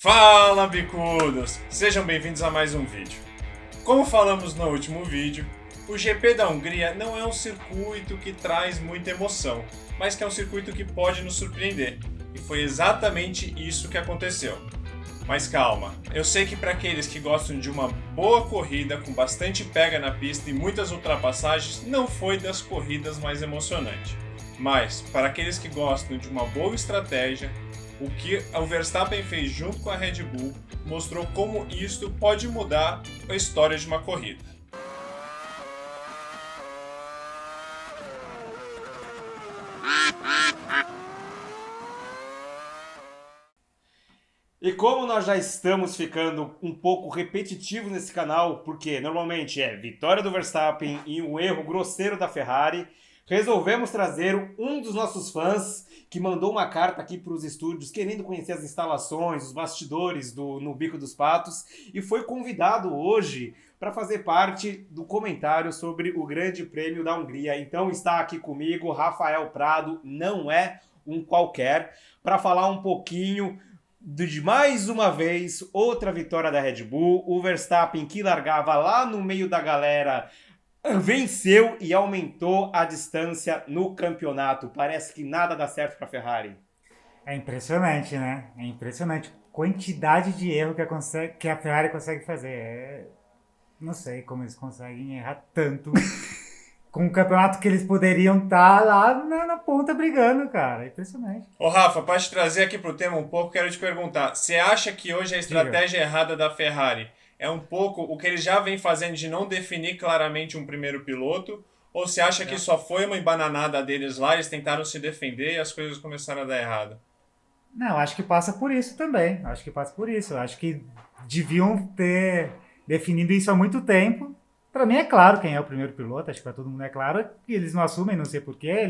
Fala, bicudos! Sejam bem-vindos a mais um vídeo. Como falamos no último vídeo, o GP da Hungria não é um circuito que traz muita emoção, mas que é um circuito que pode nos surpreender. E foi exatamente isso que aconteceu. Mas calma, eu sei que para aqueles que gostam de uma boa corrida com bastante pega na pista e muitas ultrapassagens, não foi das corridas mais emocionantes. Mas, para aqueles que gostam de uma boa estratégia, o que o Verstappen fez junto com a Red Bull mostrou como isto pode mudar a história de uma corrida. E como nós já estamos ficando um pouco repetitivos nesse canal, porque normalmente é vitória do Verstappen e um erro grosseiro da Ferrari, resolvemos trazer um dos nossos fãs que mandou uma carta aqui para os estúdios querendo conhecer as instalações, os bastidores no Bico dos Patos e foi convidado hoje para fazer parte do comentário sobre o Grande Prêmio da Hungria. Então está aqui comigo Rafael Prado, não é um qualquer, para falar um pouquinho de mais uma vez outra vitória da Red Bull. O Verstappen, que largava lá no meio da galera, venceu e aumentou a distância no campeonato. Parece que nada dá certo para a Ferrari. É impressionante, né? É impressionante a quantidade de erro que a Ferrari consegue fazer. Não sei como eles conseguem errar tanto com um campeonato que eles poderiam estar lá na ponta brigando, cara. É impressionante. Ô Rafa, para te trazer aqui pro tema um pouco, quero te perguntar, você acha que hoje a estratégia errada da Ferrari é um pouco o que eles já vêm fazendo de não definir claramente um primeiro piloto? Ou você acha que só foi uma embananada deles lá, eles tentaram se defender e as coisas começaram a dar errado? Não, acho que passa por isso também. Acho que passa por isso. Acho que deviam ter definido isso há muito tempo. Para mim é claro quem é o primeiro piloto, acho que para todo mundo é claro, que eles não assumem, não sei porquê,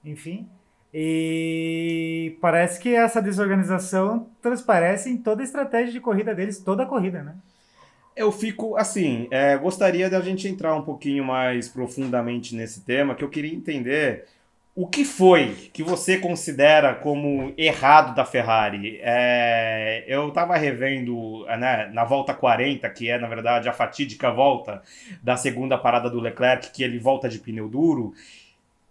enfim. E parece que essa desorganização transparece em toda a estratégia de corrida deles, toda a corrida, né? Eu fico assim, gostaria da gente entrar um pouquinho mais profundamente nesse tema, que eu queria entender o que foi que você considera como errado da Ferrari. Eu estava revendo, né, na volta 40, que é na verdade a fatídica volta da segunda parada do Leclerc, que ele volta de pneu duro,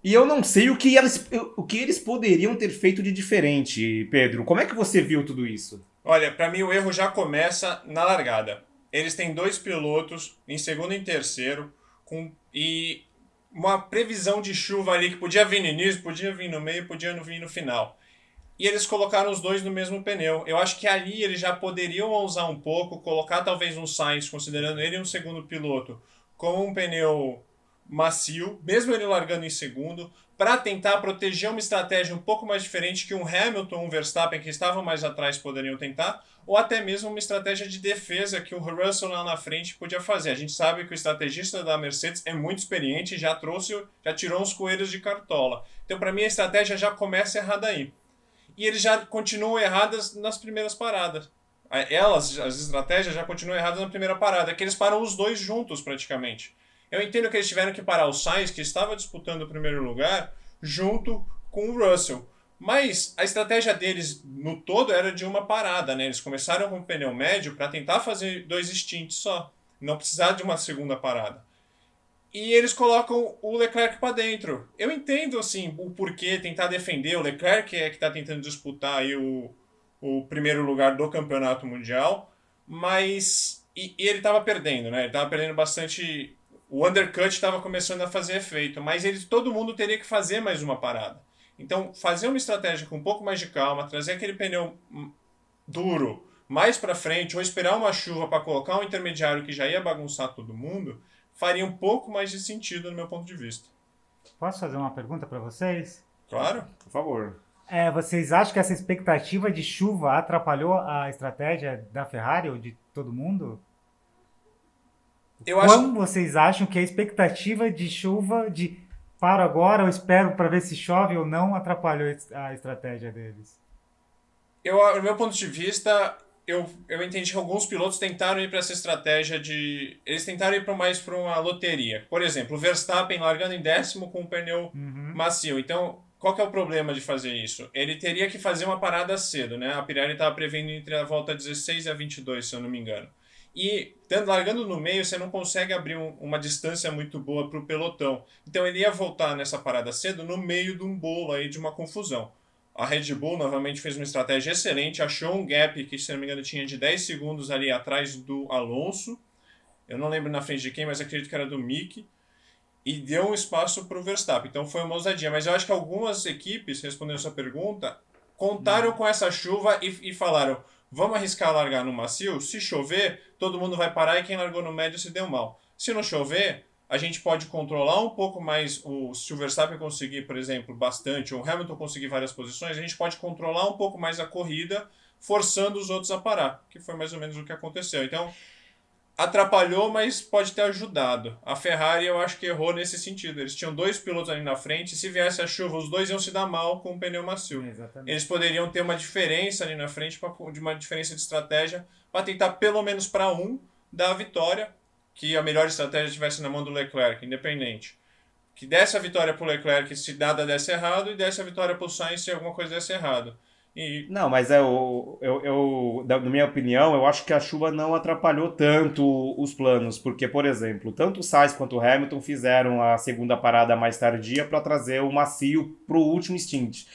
e eu não sei o que eles poderiam ter feito de diferente, Pedro. Como é que você viu tudo isso? Olha, para mim o erro já começa na largada. Eles têm dois pilotos, em segundo e em terceiro, e uma previsão de chuva ali que podia vir no início, podia vir no meio, podia vir no final. E eles colocaram os dois no mesmo pneu. Eu acho que ali eles já poderiam ousar um pouco, colocar talvez um Sainz, considerando ele um segundo piloto, com um pneu macio, mesmo ele largando em segundo, para tentar proteger uma estratégia um pouco mais diferente que um Hamilton, um Verstappen que estavam mais atrás poderiam tentar, ou até mesmo uma estratégia de defesa que o Russell lá na frente podia fazer. A gente sabe que o estrategista da Mercedes é muito experiente e já tirou uns coelhos de cartola. Então, para mim, a estratégia já começa errada aí. E eles já continuam erradas nas primeiras paradas. As estratégias já continuam erradas na primeira parada, que eles param os dois juntos praticamente. Eu entendo que eles tiveram que parar o Sainz, que estava disputando o primeiro lugar, junto com o Russell. Mas a estratégia deles no todo era de uma parada, né? Eles começaram com o pneu médio para tentar fazer dois stints só, não precisar de uma segunda parada. E eles colocam o Leclerc para dentro. Eu entendo assim o porquê tentar defender o Leclerc, que está tentando disputar aí o primeiro lugar do campeonato mundial, mas e ele estava perdendo, né? Ele estava perdendo bastante. O undercut estava começando a fazer efeito, mas todo mundo teria que fazer mais uma parada. Então, fazer uma estratégia com um pouco mais de calma, trazer aquele pneu duro mais para frente, ou esperar uma chuva para colocar um intermediário que já ia bagunçar todo mundo, faria um pouco mais de sentido no meu ponto de vista. Posso fazer uma pergunta para vocês? Claro. Por favor. Vocês acham que essa expectativa de chuva atrapalhou a estratégia da Ferrari ou de todo mundo? Como vocês acham que a expectativa de chuva, de paro agora ou espero para ver se chove ou não, atrapalhou a estratégia deles? No meu ponto de vista, eu entendi que alguns pilotos tentaram ir para essa estratégia de... Eles tentaram ir mais para uma loteria. Por exemplo, o Verstappen largando em décimo com um pneu macio. Então, qual que é o problema de fazer isso? Ele teria que fazer uma parada cedo, né? A Pirelli estava prevendo entre a volta 16 e a 22, se eu não me engano. E largando no meio, você não consegue abrir uma distância muito boa para o pelotão. Então ele ia voltar nessa parada cedo no meio de um bolo aí, de uma confusão. A Red Bull novamente fez uma estratégia excelente, achou um gap que, se não me engano, tinha de 10 segundos ali atrás do Alonso. Eu não lembro na frente de quem, mas acredito que era do Mick. E deu um espaço para o Verstappen. Então foi uma ousadia. Mas eu acho que algumas equipes, respondendo a sua pergunta, contaram com essa chuva e falaram: vamos arriscar largar no macio? Se chover, todo mundo vai parar e quem largou no médio se deu mal. Se não chover, a gente pode controlar um pouco mais. Se o Verstappen conseguir, por exemplo, bastante, ou o Hamilton conseguir várias posições, a gente pode controlar um pouco mais a corrida, forçando os outros a parar, que foi mais ou menos o que aconteceu. Então, atrapalhou, mas pode ter ajudado. A Ferrari, eu acho que errou nesse sentido. Eles tinham 2 pilotos ali na frente, se viesse a chuva, os 2 iam se dar mal com o pneu macio. Exatamente. Eles poderiam ter uma diferença ali na frente, de uma diferença de estratégia, para tentar pelo menos para um dar a vitória, que a melhor estratégia estivesse na mão do Leclerc, independente. Que desse a vitória para o Leclerc se nada desse errado, e desse a vitória para o Sainz se alguma coisa desse errado. Não, mas na minha opinião, eu acho que a chuva não atrapalhou tanto os planos, porque, por exemplo, tanto o Sainz quanto o Hamilton fizeram a segunda parada mais tardia para trazer o macio para o último stint.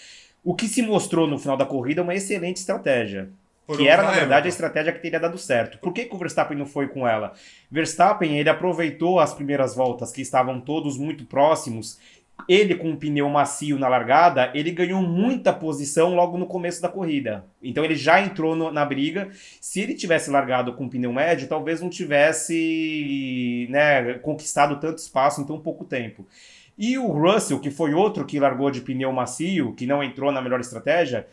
O que se mostrou no final da corrida é uma excelente estratégia, que era, na verdade, a estratégia que teria dado certo. Por que o Verstappen não foi com ela? Verstappen, ele aproveitou as primeiras voltas, que estavam todos muito próximos. Ele, com um pneu macio na largada, ele ganhou muita posição logo no começo da corrida. Então ele já entrou na briga. Se ele tivesse largado com um pneu médio, talvez não tivesse, né, conquistado tanto espaço em tão pouco tempo. E o Russell, que foi outro que largou de pneu macio, que não entrou na melhor estratégia,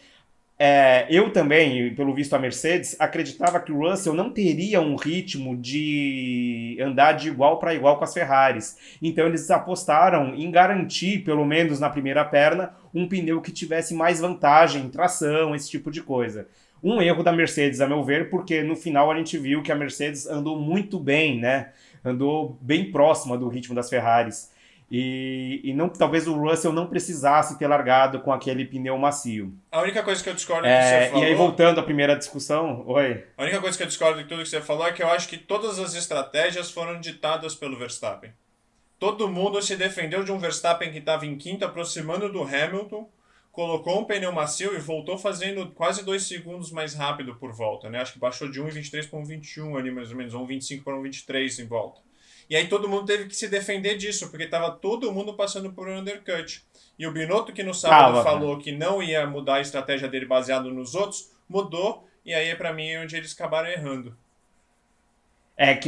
eu também, pelo visto a Mercedes, acreditava que o Russell não teria um ritmo de andar de igual para igual com as Ferraris. Então eles apostaram em garantir, pelo menos na primeira perna, um pneu que tivesse mais vantagem em tração, esse tipo de coisa. Um erro da Mercedes, a meu ver, porque no final a gente viu que a Mercedes andou muito bem, né? Andou bem próxima do ritmo das Ferraris. E não, talvez o Russell não precisasse ter largado com aquele pneu macio. A única coisa que eu discordo do que você falou... E aí, voltando à primeira discussão... Oi. A única coisa que eu discordo de tudo que você falou é que eu acho que todas as estratégias foram ditadas pelo Verstappen. Todo mundo se defendeu de um Verstappen que estava em quinto, aproximando do Hamilton, colocou um pneu macio e voltou fazendo quase 2 segundos mais rápido por volta, né? Acho que baixou de 1,23 para 1,21 ali, mais ou menos, ou 1,25 para 1,23 em volta. E aí todo mundo teve que se defender disso, porque estava todo mundo passando por um undercut. E o Binotto, que no sábado falou que não ia mudar a estratégia dele baseado nos outros, mudou, e aí para mim é onde eles acabaram errando.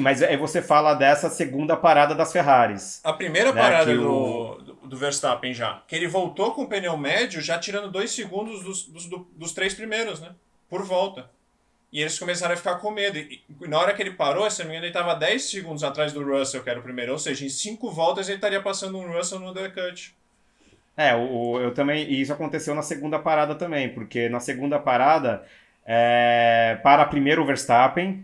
Mas aí você fala dessa segunda parada das Ferraris. A primeira parada do Verstappen já, que ele voltou com o pneu médio, já tirando 2 segundos dos 3 primeiros, né? Por volta. E eles começaram a ficar com medo. E na hora que ele parou, se não me engano, ele estava 10 segundos atrás do Russell, que era o primeiro. Ou seja, em 5 voltas ele estaria passando um Russell no undercut. Eu também. E isso aconteceu na segunda parada também, porque na segunda parada, para primeiro o Verstappen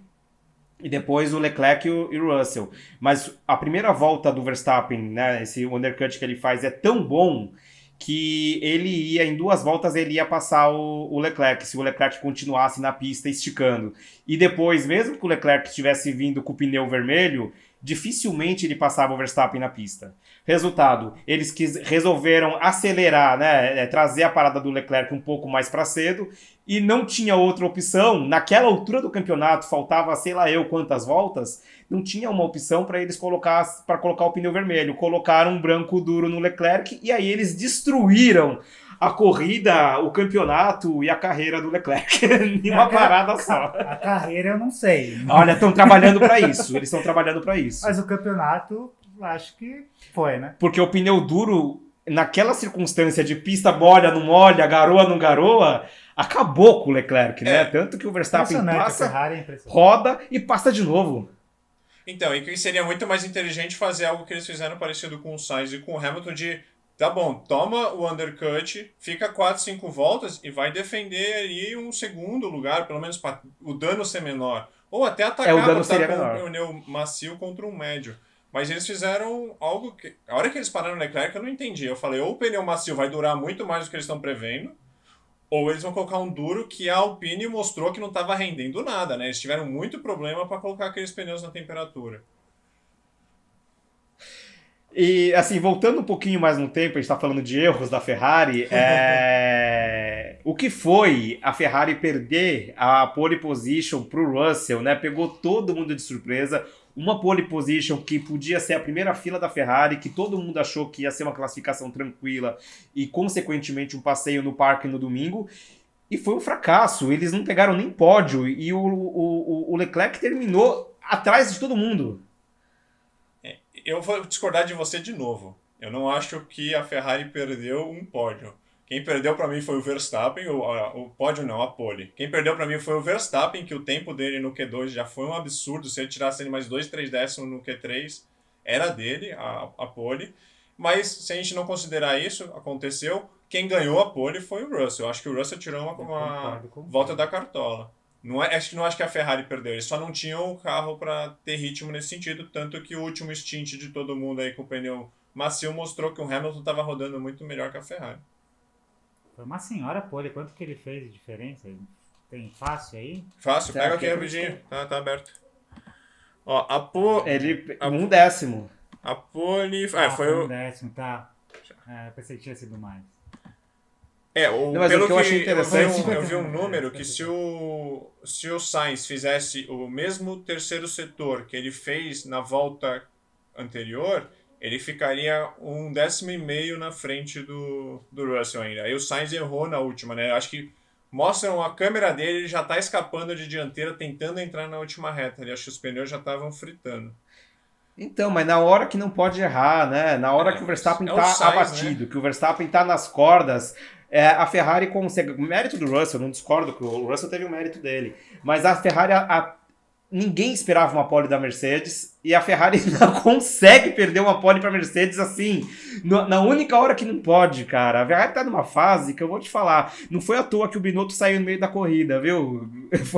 e depois o Leclerc e o Russell. Mas a primeira volta do Verstappen, né, esse undercut que ele faz é tão bom que em 2 voltas ele ia passar o Leclerc, se o Leclerc continuasse na pista esticando. E depois, mesmo que o Leclerc estivesse vindo com o pneu vermelho, dificilmente ele passava o Verstappen na pista. Resultado, eles resolveram acelerar, né, trazer a parada do Leclerc um pouco mais para cedo, e não tinha outra opção. Naquela altura do campeonato, faltava sei lá eu quantas voltas, não tinha uma opção para eles colocar o pneu vermelho. Colocaram um branco duro no Leclerc, e aí eles destruíram a corrida, o campeonato e a carreira do Leclerc em uma parada só. A carreira eu não sei. Olha, estão trabalhando para isso. Eles estão trabalhando para isso. Mas o campeonato, acho que foi, né? Porque o pneu duro, naquela circunstância de pista molha, não molha, garoa, não garoa, acabou com o Leclerc, né? Tanto que o Verstappen passa, roda e passa de novo. Então, e que seria muito mais inteligente fazer algo que eles fizeram parecido com o Sainz e com o Hamilton de... Tá bom, toma o undercut, fica 4, 5 voltas e vai defender ali um segundo lugar, pelo menos para o dano ser menor. Ou até atacar o dano botar seria com menor. um pneu macio contra um médio. Mas eles fizeram algo que... A hora que eles pararam no Leclerc, eu não entendi. Eu falei, ou o pneu macio vai durar muito mais do que eles estão prevendo, ou eles vão colocar um duro que a Alpine mostrou que não estava rendendo nada, né? Eles tiveram muito problema para colocar aqueles pneus na temperatura. E, assim, voltando um pouquinho mais no tempo, a gente tá falando de erros da Ferrari, o que foi a Ferrari perder a pole position pro Russell, né? Pegou todo mundo de surpresa. Uma pole position que podia ser a primeira fila da Ferrari, que todo mundo achou que ia ser uma classificação tranquila e, consequentemente, um passeio no parque no domingo. E foi um fracasso. Eles não pegaram nem pódio e o Leclerc terminou atrás de todo mundo. Eu vou discordar de você de novo. Eu não acho que a Ferrari perdeu um pódio. Quem perdeu para mim foi o Verstappen, o pódio não, a pole. Quem perdeu para mim foi o Verstappen, que o tempo dele no Q2 já foi um absurdo. Se ele tirasse ele mais 2, 3 décimos no Q3, era dele, a pole. Mas se a gente não considerar isso, aconteceu. Quem ganhou a pole foi o Russell. Eu acho que o Russell tirou uma volta da cartola. Não acho que a Ferrari perdeu, eles só não tinham o carro para ter ritmo nesse sentido, tanto que o último stint de todo mundo aí com o pneu macio mostrou que o Hamilton estava rodando muito melhor que a Ferrari. Foi uma senhora pole, quanto que ele fez de diferença? Tem fácil aí? Fácil, pega aqui rapidinho, tá aberto. Ó, Um décimo. A pole... Foi um décimo, tá. Pensei que tinha sido mais. Mas pelo que eu achei interessante, eu vi um número que se o Sainz fizesse o mesmo terceiro setor que ele fez na volta anterior, ele ficaria 1,5 décimo na frente do Russell ainda. Aí o Sainz errou na última, né? Acho que mostram a câmera dele, ele já tá escapando de dianteira, tentando entrar na última reta. Acho que os pneus já estavam fritando. Então, mas na hora que não pode errar, né? Na hora que o Verstappen tá Sainz, abatido, né? Que o Verstappen tá nas cordas, a Ferrari consegue... O mérito do Russell, não discordo que o Russell teve o mérito dele, mas a Ferrari... Ninguém esperava uma pole da Mercedes e a Ferrari não consegue perder uma pole para Mercedes assim, na única hora que não pode, cara. A Ferrari tá numa fase que eu vou te falar, não foi à toa que o Binotto saiu no meio da corrida, viu?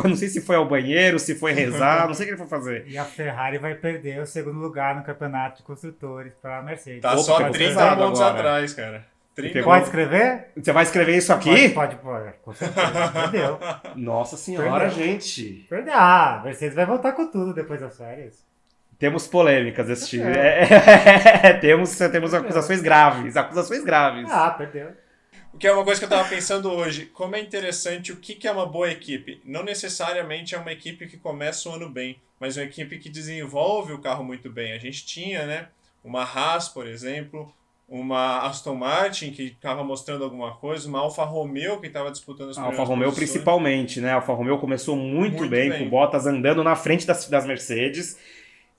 Não sei se foi ao banheiro, se foi rezar, não sei o que ele foi fazer. E a Ferrari vai perder o segundo lugar no campeonato de construtores para a Mercedes. Tá só 30 pontos atrás, cara. Pode escrever? Você vai escrever isso aqui? Pode. Com certeza. Perdeu. Nossa senhora, gente. Perdeu. A Mercedes vai voltar com tudo depois das férias. Temos polêmicas desse time. Temos acusações graves. Perdeu. O que é uma coisa que eu tava pensando hoje. Como é interessante o que é uma boa equipe. Não necessariamente é uma equipe que começa o ano bem, mas uma equipe que desenvolve o carro muito bem. A gente tinha, né, uma Haas, por exemplo, uma Aston Martin que estava mostrando alguma coisa, uma Alfa Romeo que estava disputando as primeiras Alfa Romeo posições. Principalmente, né? A Alfa Romeo começou muito bem, com o Bottas andando na frente das Mercedes.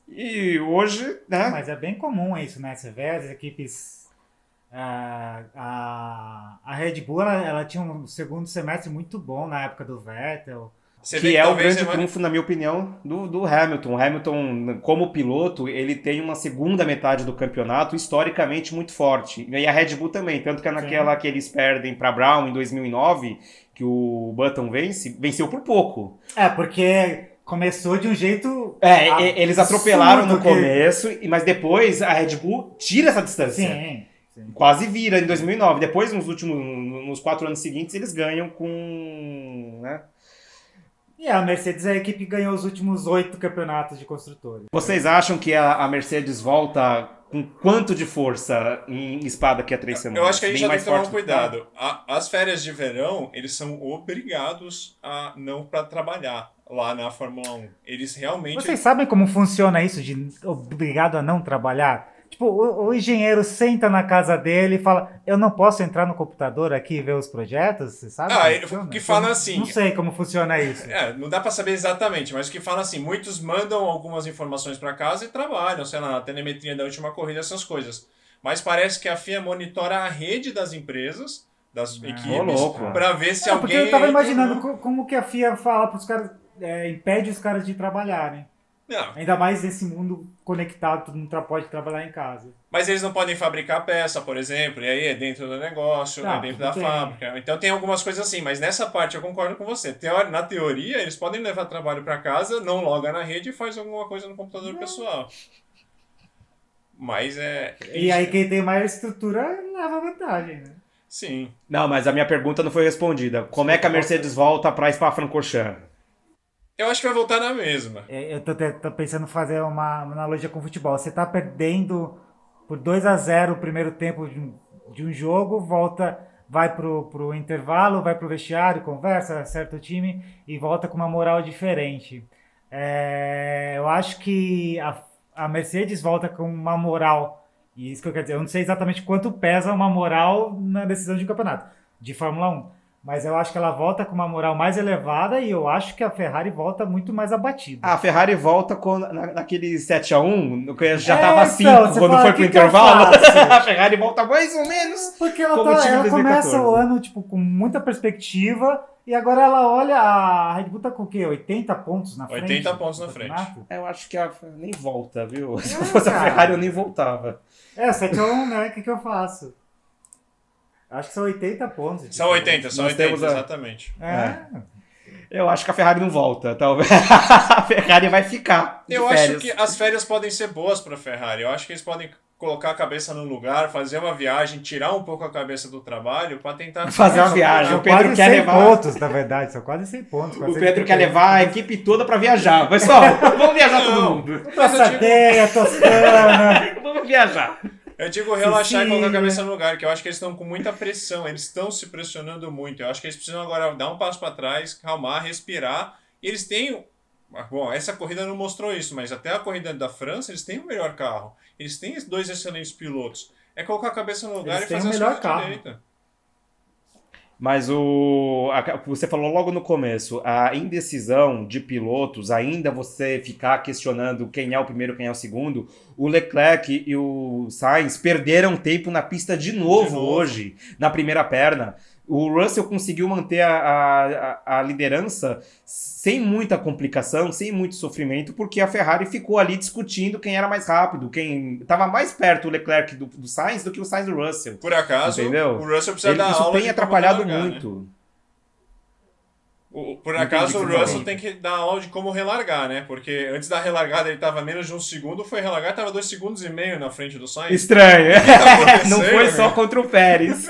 E hoje, né? Mas é bem comum isso, né? Você vê as equipes... A Red Bull, ela tinha um segundo semestre muito bom na época do Vettel. Que é o grande trunfo, na minha opinião, do Hamilton. O Hamilton, como piloto, ele tem uma segunda metade do campeonato historicamente muito forte. E a Red Bull também, tanto que é naquela que eles perdem para Brown em 2009, que o Button venceu por pouco. Porque começou de um jeito... Eles atropelaram no começo, mas depois a Red Bull tira essa distância. Sim. Quase vira em 2009. Depois, nos 4 anos seguintes, eles ganham com... né? E a Mercedes é a equipe que ganhou os últimos 8 campeonatos de construtores. Vocês acham que a Mercedes volta com quanto de força em Spa daqui a 3 semanas? Eu acho que a gente já tem que tomar um cuidado. As férias de verão, eles são obrigados a não para trabalhar lá na Fórmula 1. Eles realmente... Vocês sabem como funciona isso de obrigado a não trabalhar? Tipo, o engenheiro senta na casa dele e fala, eu não posso entrar no computador aqui e ver os projetos, você sabe? Que fala assim... Não sei como funciona isso. Não dá pra saber exatamente, mas o que fala assim, muitos mandam algumas informações pra casa e trabalham, sei lá, na telemetria da última corrida, essas coisas. Mas parece que a FIA monitora a rede das empresas, das equipes, pra ver se alguém... Porque eu tava imaginando como que a FIA fala pros caras, impede os caras de trabalharem. Não. Ainda mais nesse mundo conectado, todo mundo pode trabalhar em casa. Mas eles não podem fabricar peça, por exemplo, e aí é dentro do negócio, é dentro da fábrica. Então tem algumas coisas assim, mas nessa parte eu concordo com você. Na teoria, eles podem levar trabalho para casa, não loga na rede e faz alguma coisa no computador pessoal. Mas E aí quem tem maior estrutura leva vantagem, né? Sim. Não, mas a minha pergunta não foi respondida. Como é que a Mercedes volta pra Spa-Francorchamps? Eu acho que vai voltar na mesma. Eu tô pensando em fazer uma analogia com o futebol. Você tá perdendo por 2-0 o primeiro tempo de um jogo, vai pro intervalo, vai pro vestiário, conversa, acerta o time e volta com uma moral diferente. Eu acho que a Mercedes volta com uma moral, e isso que eu quero dizer, eu não sei exatamente quanto pesa uma moral na decisão de campeonato de Fórmula 1. Mas eu acho que ela volta com uma moral mais elevada e eu acho que a Ferrari volta muito mais abatida. A Ferrari volta naquele 7-1, que já É, tava então, 5 você quando fala, foi "Que pro que eu intervalo." faço?" A Ferrari volta mais ou menos. Porque como o time ela de começa 2014. o ano tipo, com muita perspectiva e agora ela olha, a Red Bull tá com o quê? 80 pontos na frente? 80 pontos do na frente. campeonato? Eu acho que nem volta, viu? Se eu fosse a cara. Ferrari, eu nem voltava. 7-1, né? O que eu faço? Acho que são 80 pontos. São 80, são Nós 80, temos exatamente. Eu acho que a Ferrari não volta. Talvez a Ferrari vai ficar. De Eu férias. acho que as férias podem ser boas para a Ferrari. Eu acho que eles podem colocar a cabeça no lugar, fazer uma viagem, tirar um pouco a cabeça do trabalho para tentar Fazer uma viagem. São O Pedro quase quer 100 levar. pontos, na verdade. São quase 100 pontos. O Pedro quer levar a equipe toda pra viajar. Pessoal, vamos viajar todo Não. mundo. Passadeia, Toscana. Vamos viajar. Eu digo relaxar e Sim. colocar a cabeça no lugar, que eu acho que eles estão com muita pressão, eles estão se pressionando muito. Eu acho que eles precisam agora dar um passo para trás, calmar, respirar. E eles têm. Bom, essa corrida não mostrou isso, mas até a corrida da França, eles têm o melhor carro. Eles têm dois excelentes pilotos. É colocar a cabeça no lugar Eles e têm fazer o as melhor coisas carro. direito. Mas você falou logo no começo, a indecisão de pilotos, ainda você ficar questionando quem é o primeiro, quem é o segundo, o Leclerc e o Sainz perderam tempo na pista de novo hoje, na primeira perna. O Russell conseguiu manter a liderança sem muita complicação, sem muito sofrimento, porque a Ferrari ficou ali discutindo quem era mais rápido, quem estava mais perto, o Leclerc do Sainz do que o Sainz do Russell. Por acaso, Entendeu? o Russell precisa dar Isso aula tem de como atrapalhado relargar, né? muito. Por Entendi acaso o o que você Russell falou. tem que dar aula de como relargar, né? Porque antes da relargada ele estava menos de 1 segundo, foi relargar, estava 2,5 segundos na frente do Sainz. Estranho. tá acontecendo, Não foi só né? contra o Pérez.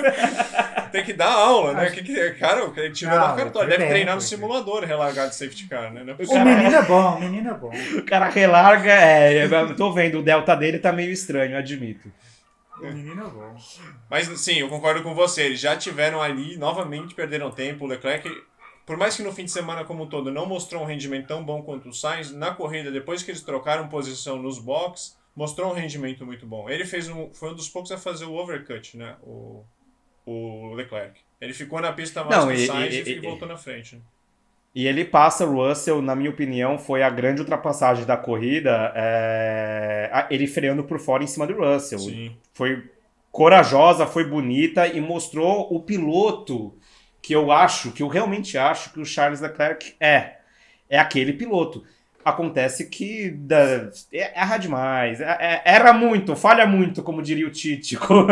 Tem que dar aula, né? Cara, ele tirou Não, da cartola. foi Deve bem, treinar no foi bem. simulador relargar de safety car, né? Não é O possível. menino é bom, o menino é bom. O cara relarga, eu tô vendo, o delta dele tá meio estranho, eu admito. O menino é bom. Mas sim, eu concordo com você. Eles já tiveram ali, novamente perderam tempo. O Leclerc, por mais que no fim de semana como um todo não mostrou um rendimento tão bom quanto o Sainz, na corrida, depois que eles trocaram posição nos box, mostrou um rendimento muito bom. Ele foi um dos poucos a fazer o overcut, né? O Leclerc. Ele ficou na pista mais Não, que o e- Sainz e- e voltou na frente. Né? E ele passa o Russell, na minha opinião, foi a grande ultrapassagem da corrida, ele freando por fora em cima do Russell. Sim. Foi corajosa, foi bonita e mostrou o piloto que eu realmente acho que o Charles Leclerc é aquele piloto. Acontece que erra demais, erra muito, falha muito, como diria o Títico.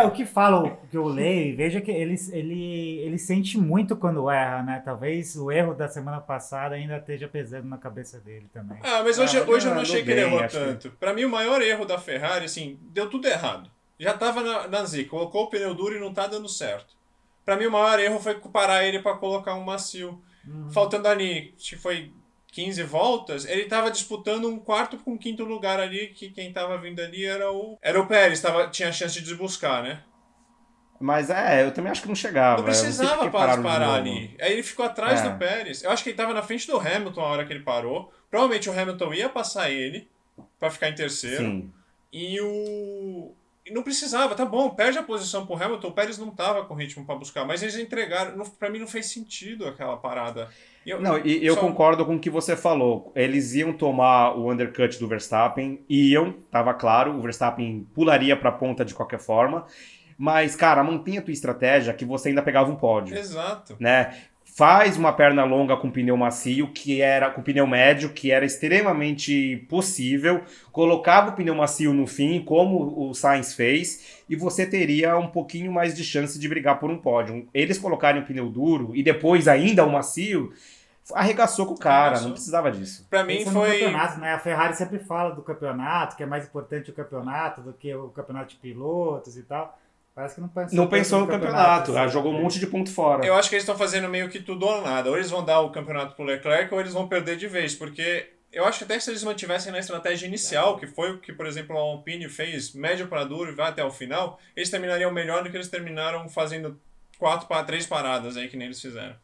O que fala, o que eu leio, e veja que ele sente muito quando erra, né? Talvez o erro da semana passada ainda esteja pesando na cabeça dele também. Mas hoje eu não andou achei que ele bem, errou acho que- tanto. Pra mim, o maior erro da Ferrari, assim, deu tudo errado. Já tava na zica, colocou o pneu duro e não tá dando certo. Pra mim, o maior erro foi parar ele pra colocar um macio. Faltando ali, acho que foi 15 voltas, ele tava disputando um quarto com um quinto lugar ali, que quem tava vindo ali era o Pérez, tinha chance de desbuscar, né? Mas eu também acho que não chegava. Não precisava sei por que pararam de parar novo. ali. Aí ele ficou atrás É. do Pérez. Eu acho que ele tava na frente do Hamilton a hora que ele parou. Provavelmente o Hamilton ia passar ele pra ficar em terceiro. Sim. E não precisava, tá bom, perde a posição pro Hamilton, o Pérez não tava com ritmo pra buscar, mas eles entregaram, pra mim não fez sentido aquela parada. Eu concordo com o que você falou. Eles iam tomar o undercut do Verstappen, tava claro, o Verstappen pularia pra ponta de qualquer forma, mas, cara, mantenha a tua estratégia que você ainda pegava um pódio, Exato. né? Faz uma perna longa com pneu macio, com pneu médio, que era extremamente possível. Colocava o pneu macio no fim, como o Sainz fez, e você teria um pouquinho mais de chance de brigar por um pódio. Eles colocarem o pneu duro e depois ainda o macio, arregaçou com o cara, Arregaçou. não precisava disso. Pra mim Esse é no foi... campeonato, né? A Ferrari sempre fala do campeonato, que é mais importante o campeonato do que o campeonato de pilotos e tal. Parece que não pensou, Não pensou no campeonato, assim. jogou um monte de ponto fora. Eu acho que eles estão fazendo meio que tudo ou nada. Ou eles vão dar o campeonato pro Leclerc ou eles vão perder de vez, porque eu acho que até se eles mantivessem na estratégia inicial, que foi o que, por exemplo, a Alpine fez, médio para duro e vai até o final, eles terminariam melhor do que eles terminaram fazendo 3 paradas aí, que nem eles fizeram.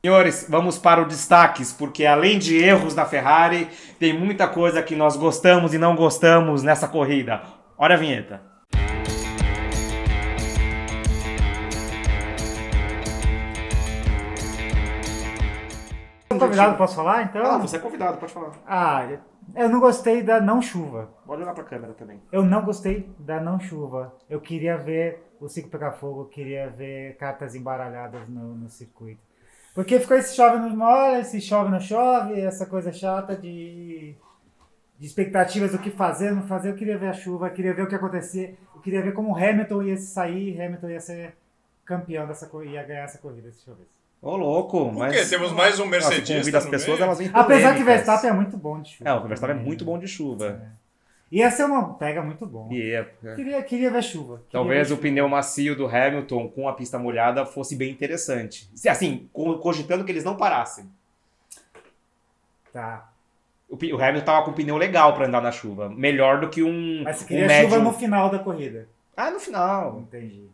Senhores, vamos para os destaques, porque além de erros da Ferrari, tem muita coisa que nós gostamos e não gostamos nessa corrida. Olha a vinheta. Convidado, posso falar então? Você é convidado, pode falar. Eu não gostei da não chuva. Pode olhar para a câmera também. Eu não gostei da não chuva. Eu queria ver o ciclo pegar fogo, eu queria ver cartas embaralhadas no circuito. Porque ficou esse chove não molha, esse chove não chove, essa coisa chata de expectativas do que fazer, não fazer. Eu queria ver a chuva, eu queria ver o que acontecia, eu queria ver como o Hamilton ia sair, Hamilton ia ser campeão dessa corrida, ia ganhar essa corrida se chovesse. Ô, louco, mas... Por quê? Temos mais um Você Mercedista convida as no pessoas, meio? elas vêm Apesar que o polêmicas. Verstappen é muito bom de chuva. O Verstappen é muito bom de chuva. Ia ser uma pega muito bom. Queria ver chuva. Talvez o pneu macio do Hamilton com a pista molhada fosse bem interessante. Assim, cogitando que eles não parassem. Tá. O Hamilton tava com um pneu legal para andar na chuva. Melhor do que um Mas você queria médio... chuva no final da corrida. No final. Entendi.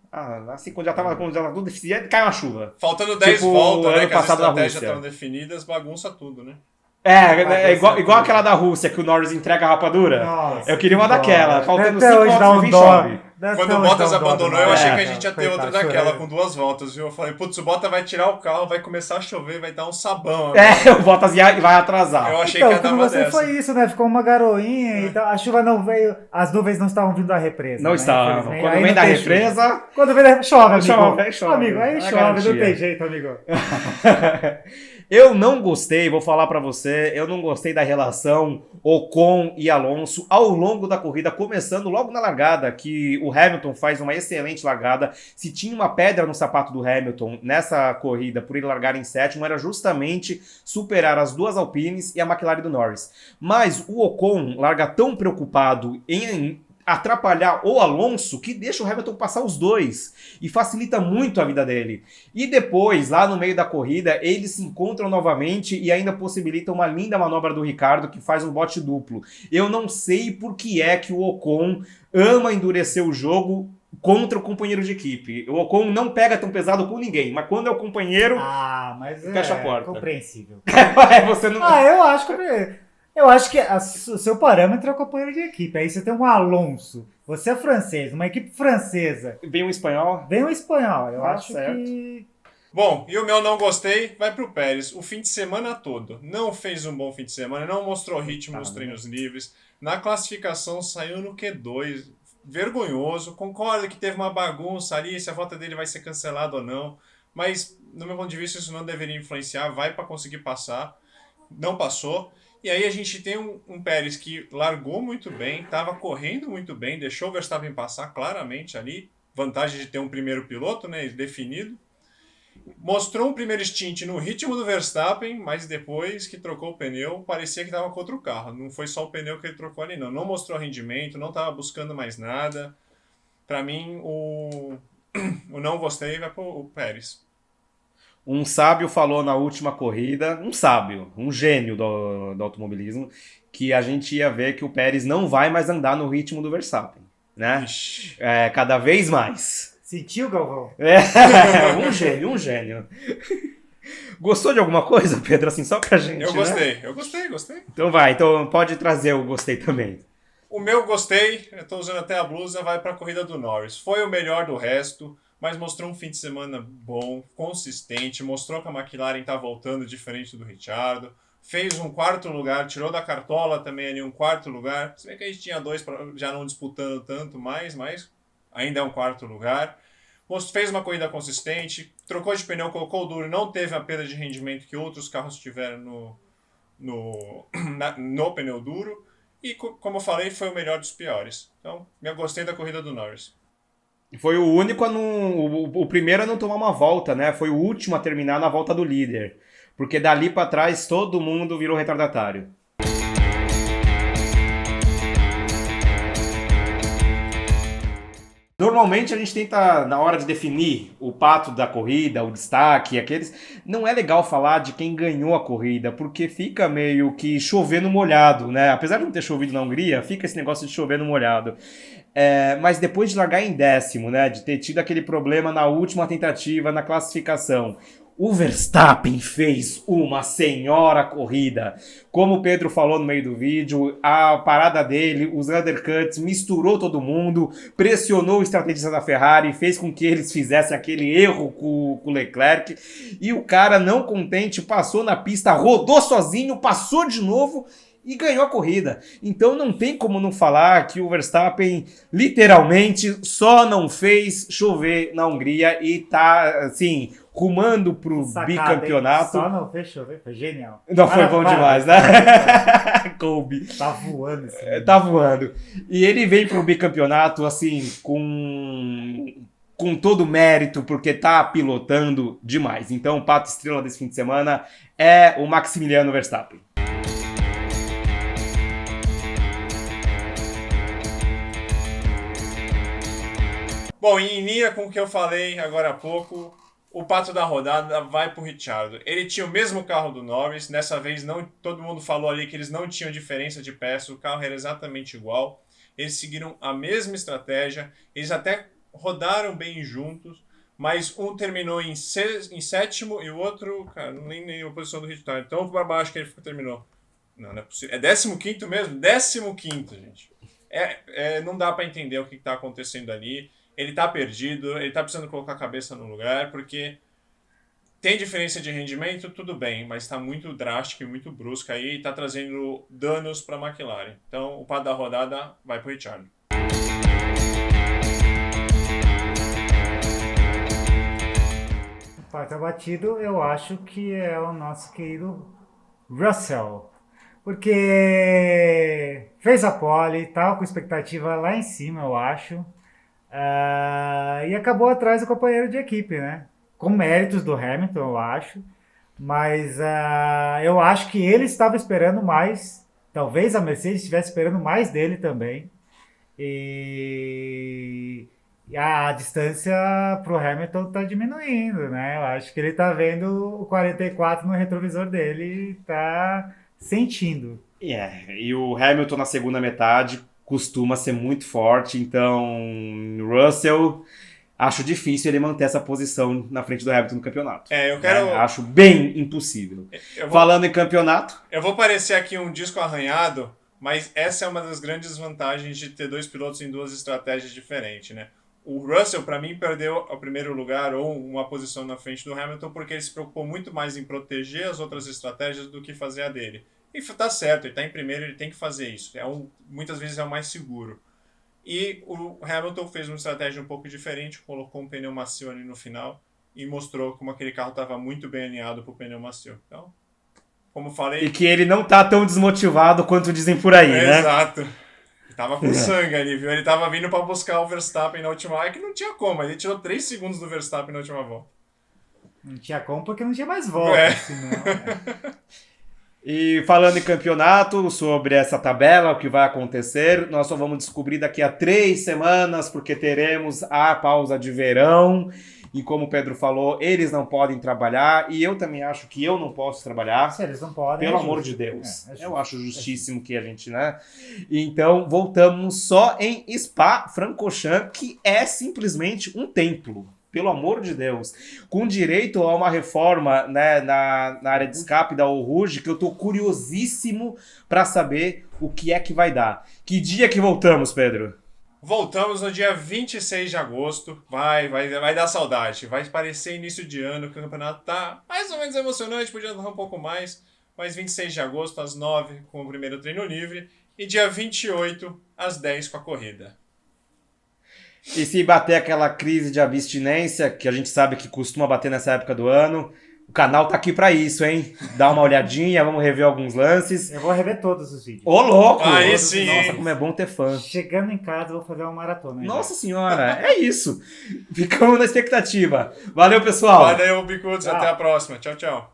Assim, quando já tava tudo decidido, cai uma chuva. Faltando 10 Tipo, voltas, ano né, que as passado na estratégias Rússia. estão definidas, bagunça tudo, né? É igual aquela da Rússia, que o Norris entrega a rapadura. Nossa, Eu queria uma que daquela. dó. Faltando Até 5 hoje dá voltas, um vem dó. chove. Quando o Bottas abandonou, eu achei que a É, gente ia ter outra coitado, daquela, chorando. com 2 voltas, viu? Eu falei, putz, o Bottas vai tirar o carro, vai começar a chover, vai dar um sabão. O Bottas vai atrasar. Eu achei Então, que ia o dar que uma você dessa. foi isso, né? Ficou uma garoinha, então a chuva não veio, as nuvens não estavam vindo da represa. Não né? estavam. Infelizmente. Quando Aí vem não da tem represa... chuva. Quando vem da chove, amigo. Chove. Amigo, aí É chove, garantia. não tem jeito, amigo. Eu não gostei, vou falar pra você, eu não gostei da relação Ocon e Alonso ao longo da corrida, começando logo na largada, que o Hamilton faz uma excelente largada. Se tinha uma pedra no sapato do Hamilton nessa corrida por ele largar em sétimo, era justamente superar as duas Alpines e a McLaren do Norris. Mas o Ocon larga tão preocupado em atrapalhar o Alonso que deixa o Hamilton passar os dois e facilita muito a vida dele. E depois, lá no meio da corrida, eles se encontram novamente e ainda possibilitam uma linda manobra do Ricardo que faz um bote duplo. Eu não sei por que é que o Ocon ama endurecer o jogo contra o companheiro de equipe. O Ocon não pega tão pesado com ninguém, mas quando é o companheiro, Mas fecha a porta. compreensível. Você não... Eu acho que o seu parâmetro é o companheiro de equipe. Aí você tem um Alonso, você é francês, uma equipe francesa. Vem um espanhol. Vem um espanhol. Eu acho certo. que... Bom, e o meu não gostei vai pro Pérez. O fim de semana todo. Não fez um bom fim de semana, não mostrou ritmo nos treinos livres. Na classificação saiu no Q2. Vergonhoso. Concordo que teve uma bagunça ali, se a volta dele vai ser cancelada ou não. Mas, no meu ponto de vista, isso não deveria influenciar. Vai para conseguir passar. Não passou. E aí a gente tem um Pérez que largou muito bem, estava correndo muito bem, deixou o Verstappen passar claramente ali. Vantagem de ter um primeiro piloto, né, definido. Mostrou um primeiro stint no ritmo do Verstappen, mas depois que trocou o pneu, parecia que estava com outro carro. Não foi só o pneu que ele trocou ali, não. Não mostrou rendimento, não estava buscando mais nada. Para mim, o não gostei vai para o Pérez. Um sábio falou na última corrida, um gênio do automobilismo, que a gente ia ver que o Pérez não vai mais andar no ritmo do Verstappen, né? Cada vez mais. Sentiu, Galvão? Um gênio. Gostou de alguma coisa, Pedro? Assim, só pra gente, Eu gostei, né? eu gostei. Então pode trazer o gostei também. O meu gostei, eu tô usando até a blusa, vai pra corrida do Norris. Foi o melhor do resto, mas mostrou um fim de semana bom, consistente, mostrou que a McLaren tá voltando diferente do Ricciardo, fez um 4º lugar, tirou da cartola também ali um 4º lugar, se bem que a gente tinha 2 já não disputando tanto mais, mas ainda é um 4º lugar. Fez uma corrida consistente, trocou de pneu, colocou o duro, não teve a perda de rendimento que outros carros tiveram no pneu duro, e como eu falei, foi o melhor dos piores. Então, eu gostei da corrida do Norris. Foi o único o primeiro a não tomar uma volta, né? Foi o último a terminar na volta do líder. porque dali para trás todo mundo virou retardatário. Normalmente a gente tenta, na hora de definir o pato da corrida, o destaque, aqueles... Não é legal falar de quem ganhou a corrida, porque fica meio que chover no molhado, né? Apesar de não ter chovido na Hungria, fica esse negócio de chover no molhado. Mas depois de largar em 10º, né? De ter tido aquele problema na última tentativa, na classificação... O Verstappen fez uma senhora corrida. Como o Pedro falou no meio do vídeo, a parada dele, os undercuts, misturou todo mundo, pressionou o estrategista da Ferrari, fez com que eles fizessem aquele erro com o Leclerc. E o cara, não contente, passou na pista, rodou sozinho, passou de novo e ganhou a corrida. Então não tem como não falar que o Verstappen literalmente só não fez chover na Hungria e tá, assim, rumando pro bicampeonato. Só não fez chover, foi genial. Não, foi bom demais, né? Kobe. Tá voando esse Tá voando. E ele vem pro bicampeonato, assim, com todo mérito, porque tá pilotando demais. Então o pato estrela desse fim de semana é o Maximiliano Verstappen. Bom, em linha com o que eu falei agora há pouco, o pato da rodada vai pro Ricciardo. Ele tinha o mesmo carro do Norris, dessa vez não, todo mundo falou ali que eles não tinham diferença de peça, o carro era exatamente igual. Eles seguiram a mesma estratégia, eles até rodaram bem juntos, mas um terminou em 7º e o outro, cara, nem a posição do Ricciardo. Então para baixo que ele terminou. Não é possível. É 15º mesmo? 15º, gente. Não dá para entender o que tá acontecendo ali. Ele tá perdido, ele tá precisando colocar a cabeça no lugar, porque tem diferença de rendimento, tudo bem, mas tá muito drástico e muito brusco aí e tá trazendo danos para a McLaren. Então, o pato da rodada vai pro Ricciardo. O pato abatido, eu acho que é o nosso querido Russell. Porque fez a pole, tava com expectativa lá em cima, eu acho. E acabou atrás do companheiro de equipe, né? Com méritos do Hamilton, eu acho. Mas eu acho que ele estava esperando mais. Talvez a Mercedes estivesse esperando mais dele também. E a distância pro Hamilton está diminuindo, né? Eu acho que ele está vendo o 44 no retrovisor dele e está sentindo. E o Hamilton na segunda metade costuma ser muito forte, então Russell, acho difícil ele manter essa posição na frente do Hamilton no campeonato. Acho bem impossível. Falando em campeonato... Eu vou parecer aqui um disco arranhado, mas essa é uma das grandes vantagens de ter dois pilotos em duas estratégias diferentes, né? O Russell, para mim, perdeu o primeiro lugar ou uma posição na frente do Hamilton porque ele se preocupou muito mais em proteger as outras estratégias do que fazer a dele. E tá certo, ele tá em primeiro, ele tem que fazer isso. Muitas vezes é o mais seguro. E o Hamilton fez uma estratégia um pouco diferente, colocou um pneu macio ali no final e mostrou como aquele carro estava muito bem alinhado pro pneu macio. Então, como falei... E que ele não tá tão desmotivado quanto dizem por aí, né? Exato. Ele tava com sangue ali, viu? Ele tava vindo para buscar o Verstappen na última volta, que não tinha como, ele tirou 3 segundos do Verstappen na última volta. Não tinha como porque não tinha mais volta, senão... E falando em campeonato, sobre essa tabela, o que vai acontecer, nós só vamos descobrir daqui a 3 semanas, porque teremos a pausa de verão. E como o Pedro falou, eles não podem trabalhar, e eu também acho que eu não posso trabalhar. Se eles não podem, pelo amor de Deus. Eu acho justíssimo que a gente, né? Então, voltamos só em Spa-Francorchamps, que é simplesmente um templo. Pelo amor de Deus. Com direito a uma reforma, né, na área de escape da Rouge, que eu tô curiosíssimo para saber o que é que vai dar. Que dia que voltamos, Pedro? Voltamos no dia 26 de agosto. Vai dar saudade. Vai parecer início de ano, que o campeonato tá mais ou menos emocionante, podia durar um pouco mais. Mas 26 de agosto, às 9, com o primeiro treino livre. E dia 28, às 10, com a corrida. E se bater aquela crise de abstinência, que a gente sabe que costuma bater nessa época do ano, o canal tá aqui pra isso, hein? Dá uma olhadinha, vamos rever alguns lances. Eu vou rever todos os vídeos. Ô, louco! Aí sim! Nossa, como é bom ter fã. Chegando em casa, eu vou fazer uma maratona. Nossa senhora, é isso. Ficamos na expectativa. Valeu, pessoal! Valeu, Bicudos. Até a próxima. Tchau, tchau.